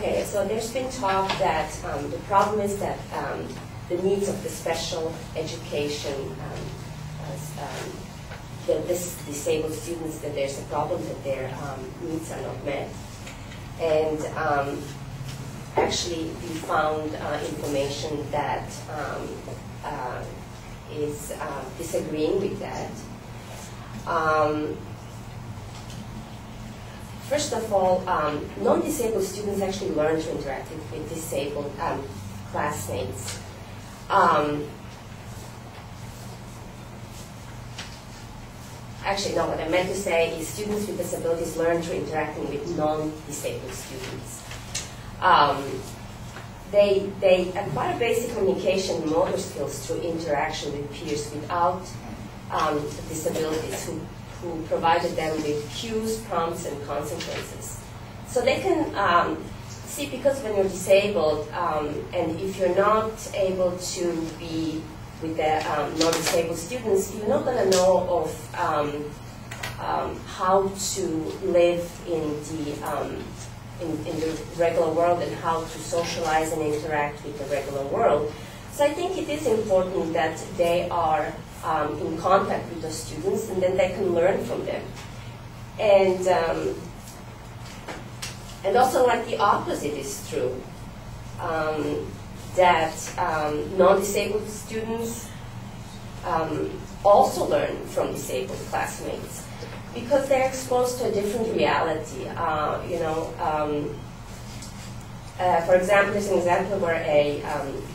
Okay, so there's been talk that the problem is that the needs of the special education, this disabled students, that there's a problem that their needs are not met. And actually, we found information that is disagreeing with that. First of all, non-disabled students actually learn to interact with disabled classmates. Actually, no, what I meant to say is students with disabilities learn through interacting with non-disabled students. They acquire basic communication and motor skills through interaction with peers without disabilities who provided them with cues, prompts, and consequences. So they can see, because when you're disabled, and if you're not able to be with the non-disabled students, you're not going to know of how to live in the regular world and how to socialize and interact with the regular world. So I think it is important that they are in contact with the students, and then they can learn from them. And also, like, the opposite is true, that non-disabled students also learn from disabled classmates because they're exposed to a different reality. For example, there's an example where a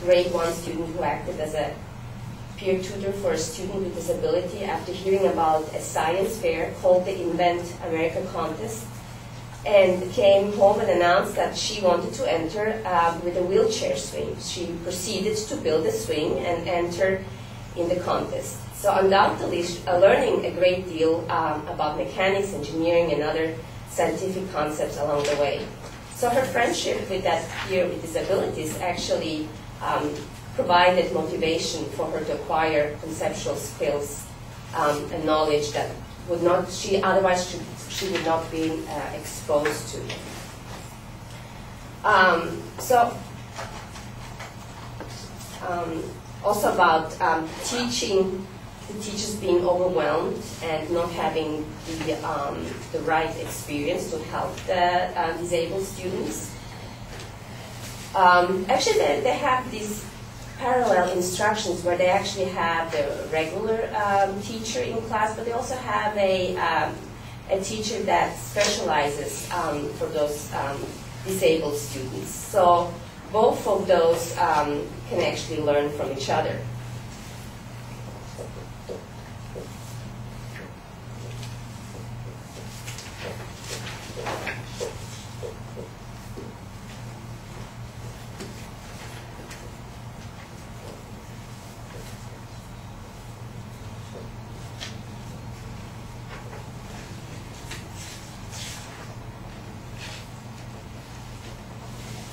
grade 1 student who acted as a peer tutor for a student with disability, after hearing about a science fair called the Invent America contest, and came home and announced that she wanted to enter with a wheelchair swing. She proceeded to build a swing and enter in the contest. So undoubtedly, learning a great deal about mechanics, engineering, and other scientific concepts along the way. So her friendship with that peer with disabilities actually provided motivation for her to acquire conceptual skills and knowledge that would not, otherwise she would not be exposed to. Also about teaching, the teachers being overwhelmed and not having the right experience to help the disabled students. Actually, they have these parallel instructions where they actually have the regular teacher in class, but they also have a teacher that specializes for those disabled students. So both of those can actually learn from each other.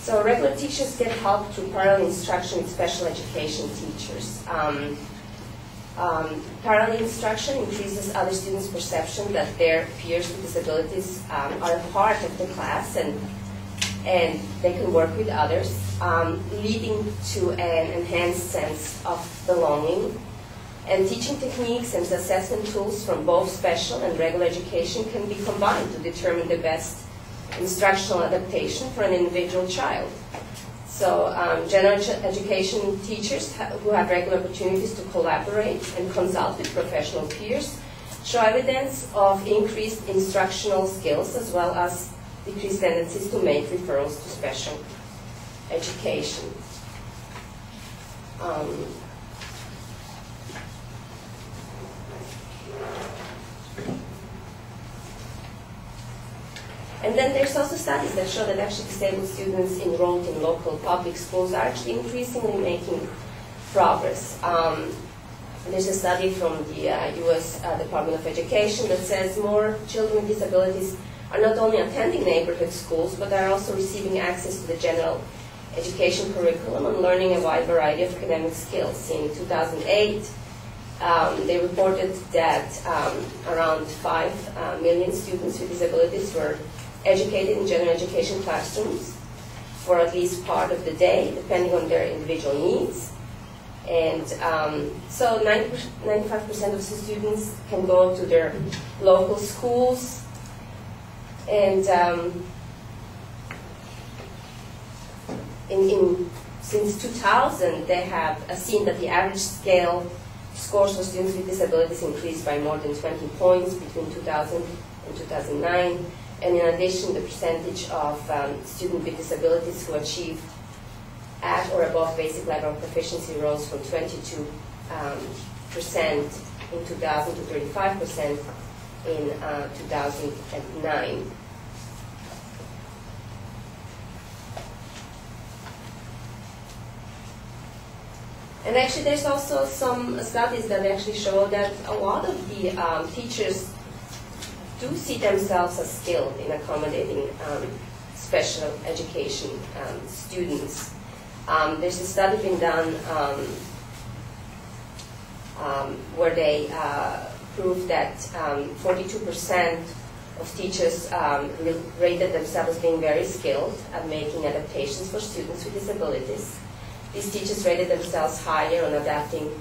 So regular teachers get help through parallel instruction with special education teachers. Parallel instruction increases other students' perception that their peers with disabilities are a part of the class and they can work with others, leading to an enhanced sense of belonging. And teaching techniques and assessment tools from both special and regular education can be combined to determine the best instructional adaptation for an individual child. So general education teachers who have regular opportunities to collaborate and consult with professional peers show evidence of increased instructional skills as well as decreased tendencies to make referrals to special education. And then there's also studies that show that actually disabled students enrolled in local public schools are actually increasingly making progress. There's a study from the U.S. Department of Education that says more children with disabilities are not only attending neighborhood schools, but are also receiving access to the general education curriculum and learning a wide variety of academic skills. In 2008, they reported that around 5 million students with disabilities were educated in general education classrooms, for at least part of the day, depending on their individual needs. And so 95% of the students can go to their local schools. And since 2000, they have seen that the average scale scores for students with disabilities increased by more than 20 points between 2000 and 2009. And in addition, the percentage of students with disabilities who achieved at or above basic level of proficiency rose from 22% in 2000 to 35% in 2009. And actually, there's also some studies that actually show that a lot of the teachers do see themselves as skilled in accommodating special education students. There's a study been done where they proved that 42% of teachers rated themselves as being very skilled at making adaptations for students with disabilities. These teachers rated themselves higher on adapting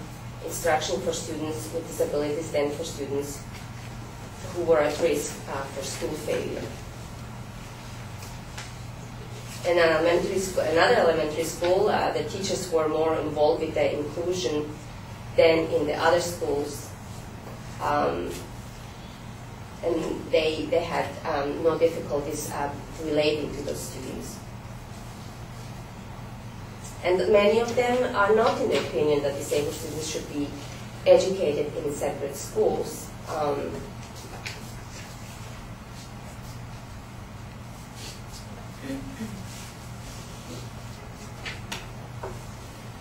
instruction for students with disabilities than for students who were at risk for school failure. In another elementary school, the teachers were more involved with the inclusion than in the other schools. And they had no difficulties relating to those students. And many of them are not in the opinion that disabled students should be educated in separate schools.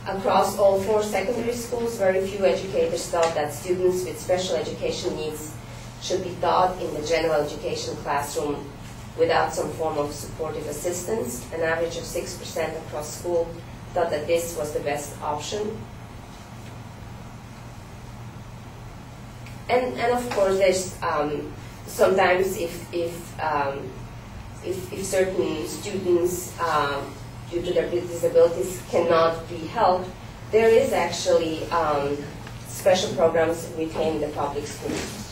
Across all 4 secondary schools, very few educators thought that students with special education needs should be taught in the general education classroom without some form of supportive assistance. An average of 6% across school thought that this was the best option. And of course, there's sometimes if certain students due to their disabilities cannot be helped, there is actually special programs within the public schools.